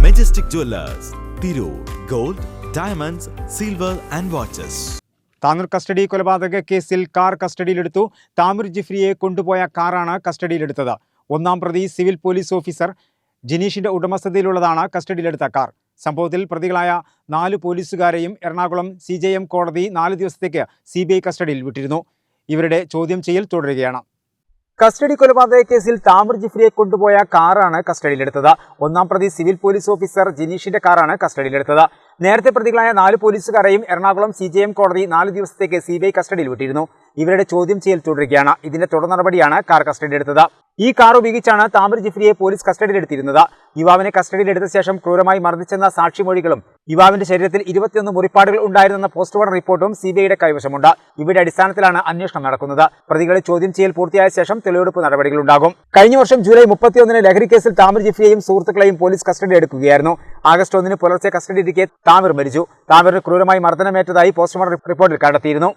Majestic Jewelers, Tirur, Gold, Diamonds, Silver and Watches. Tanur custody കൊലപാതക കേസിൽ car കസ്റ്റഡിയിലെടുത്തു. താമിർ ജിഫ്രിയെ കൊണ്ടുപോയ കാറാണ് കസ്റ്റഡിയിലെടുത്തത്. ഒന്നാം പ്രതി സിവിൽ പോലീസ് ഓഫീസർ ജിനീഷിന്റെ ഉടമസ്ഥതയിലുള്ളതാണ് കസ്റ്റഡിയിലെടുത്ത കാർ. സംഭവത്തിൽ പ്രതികളായ 4 പോലീസുകാരെയും എറണാകുളം CJM കോടതി 4 ദിവസത്തേക്ക് CBI കസ്റ്റഡിയിൽ വിട്ടിരുന്നു. ഇവരുടെ ചോദ്യം ചെയ്യൽ തുടരുകയാണ്. കസ്റ്റഡി കൊലപാതക കേസിൽ താമിർ ജിഫ്രിയെ കൊണ്ടുപോയ കാറാണ് കസ്റ്റഡിയിലെടുത്തത്. ഒന്നാം പ്രതി സിവിൽ പോലീസ് ഓഫീസർ ജിനീഷിന്റെ കാറാണ് കസ്റ്റഡിയിലെടുത്തത്. നേരത്തെ പ്രതികളായ 4 പോലീസുകാരെയും എറണാകുളം CJM കോടതി 4 ദിവസത്തേക്ക് CBI കസ്റ്റഡിയിൽ വിട്ടിരുന്നു. ഇവരുടെ ചോദ്യം ചെയ്യൽ തുടരുകയാണ്. ഇതിന്റെ തുടർ നടപടിയാണ് കാർ കസ്റ്റഡിയിലെടുത്തത്. ഈ കാർ ഉപയോഗിച്ചാണ് താമിർ ജിഫ്രിയെ പോലീസ് കസ്റ്റഡിയിലെടുത്തിരുന്നത്. യുവാവിനെ കസ്റ്റഡിയിലെടുത്ത ശേഷം ക്രൂരമായി മർദ്ദിച്ചെന്ന സാക്ഷിമൊഴികളും യുവാവിന്റെ ശരീരത്തിൽ 21 മുറിപ്പാടുകൾ ഉണ്ടായിരുന്നെന്ന പോസ്റ്റ്മോർട്ടം റിപ്പോർട്ടും CBIയുടെ കൈവശമുണ്ട്. ഇവയുടെ അടിസ്ഥാനത്തിലാണ് അന്വേഷണം നടക്കുന്നത്. പ്രതികളെ ചോദ്യം ചെയ്യൽ പൂർത്തിയായ ശേഷം തെളിവെടുപ്പ് നടപടികളുണ്ടാകും. കഴിഞ്ഞ വർഷം ജൂലൈ 31 ലഹരി കേസിൽ താമിർ ജിഫ്രിയെയും സുഹൃത്തുക്കളെയും പോലീസ് കസ്റ്റഡിയെടുക്കുകയായിരുന്നു. ആഗസ്റ്റ് 1 പുലർച്ചെ കസ്റ്റഡിയിലിരിക്കെ താമിർ മരിച്ചു. താമിറിന് ക്രൂരമായി മർദ്ദനമേറ്റതായി പോസ്റ്റ്മോർട്ടം റിപ്പോർട്ടിൽ കണ്ടെത്തിയിരുന്നു.